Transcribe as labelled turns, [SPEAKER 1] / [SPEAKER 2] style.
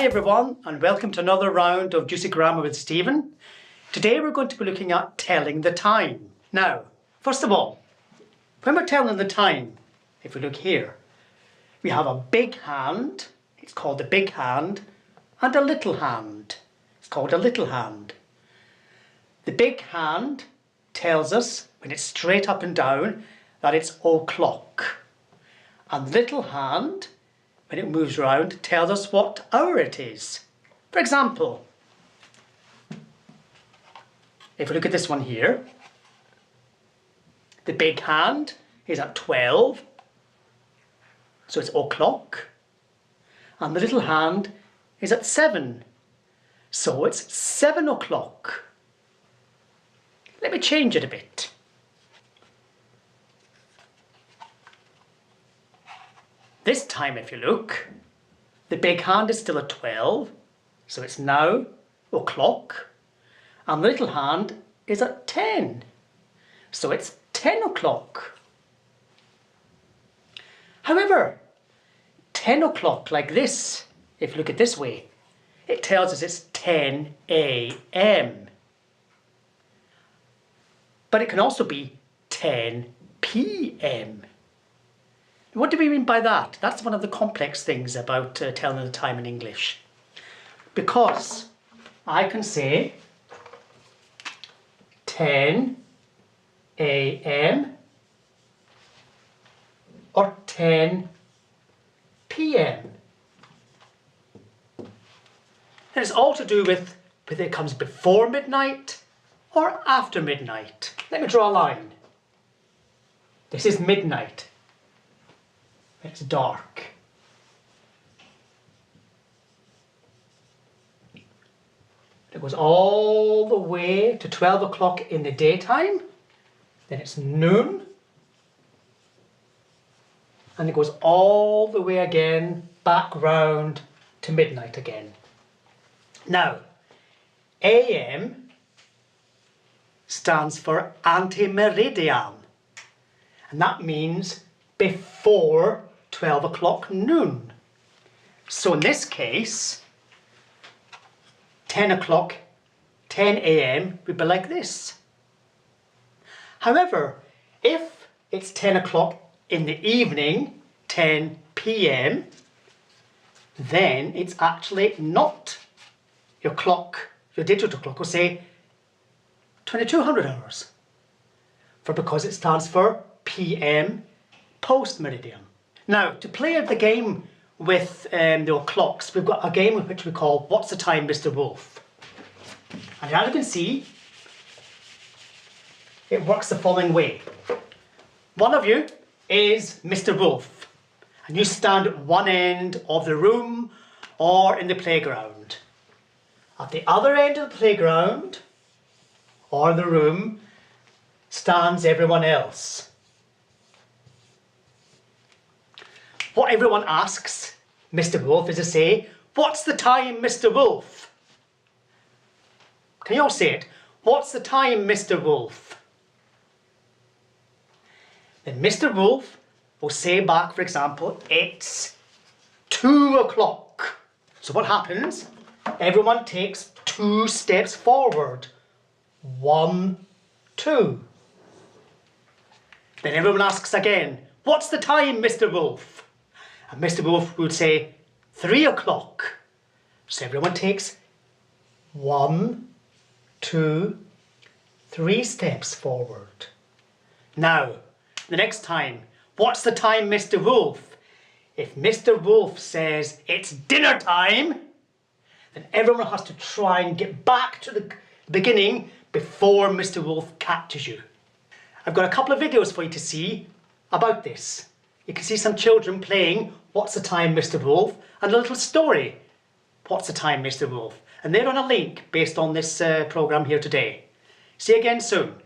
[SPEAKER 1] Hi everyone, and welcome to another round of Juicy Grammar with Stephen. Today we're going to be looking at telling the time. Now, first of all, when we're telling the time, if we look here, we have a big hand, it's called a big hand, and a little hand, it's called a little hand. The big hand tells us, when it's straight up and down, that it's o'clock. And the little hand, when it moves around, tells us what hour it is. For example, if we look at this one here, the big hand is at 12, so it's o'clock, and the little hand is at 7, so it's 7 o'clock. Let me change it a bit. This time, if you look, the big hand is still at 12, so it's now o'clock, and the little hand is at 10, so it's 10 o'clock. However, 10 o'clock like this, if you look at this way, it tells us it's 10 a.m. But it can also be 10 p.m. What do we mean by that? That's one of the complex things about telling the time in English. Because I can say 10 a.m. or 10 p.m. And it's all to do with whether it comes before midnight or after midnight. Let me draw a line. This is midnight. It's dark. It goes all the way to 12 o'clock in the daytime, then it's noon, and it goes all the way again back round to midnight again. Now, AM stands for anti-meridian, and that means before 12 o'clock noon. So in this case, 10 o'clock, 10 a.m. would be like this. However, if it's 10 o'clock in the evening, 10 p.m., then it's actually not your clock, your digital clock will say 2200 hours, because it stands for p.m. post-meridian. Now, to play the game with the clocks, we've got a game which we call What's the Time, Mr. Wolf? And as you can see, it works the following way. One of you is Mr. Wolf, and you stand at one end of the room or in the playground. At the other end of the playground or the room stands everyone else. What everyone asks Mr. Wolf is to say, "What's the time, Mr. Wolf?" Can you all say it? What's the time, Mr. Wolf? Then Mr. Wolf will say back, for example, it's 2 o'clock. So what happens? Everyone takes 2 steps forward. 1, 2. Then everyone asks again, "What's the time, Mr. Wolf?" And Mr. Wolf would say 3 o'clock. So everyone takes 1, 2, 3 steps forward. Now, the next time, "What's the time, Mr. Wolf?" If Mr. Wolf says it's dinner time, then everyone has to try and get back to the beginning before Mr. Wolf catches you. I've got a couple of videos for you to see about this. You can see some children playing What's the Time, Mr. Wolf, and a little story, What's the Time, Mr. Wolf? And they're on a link based on this programme here today. See you again soon.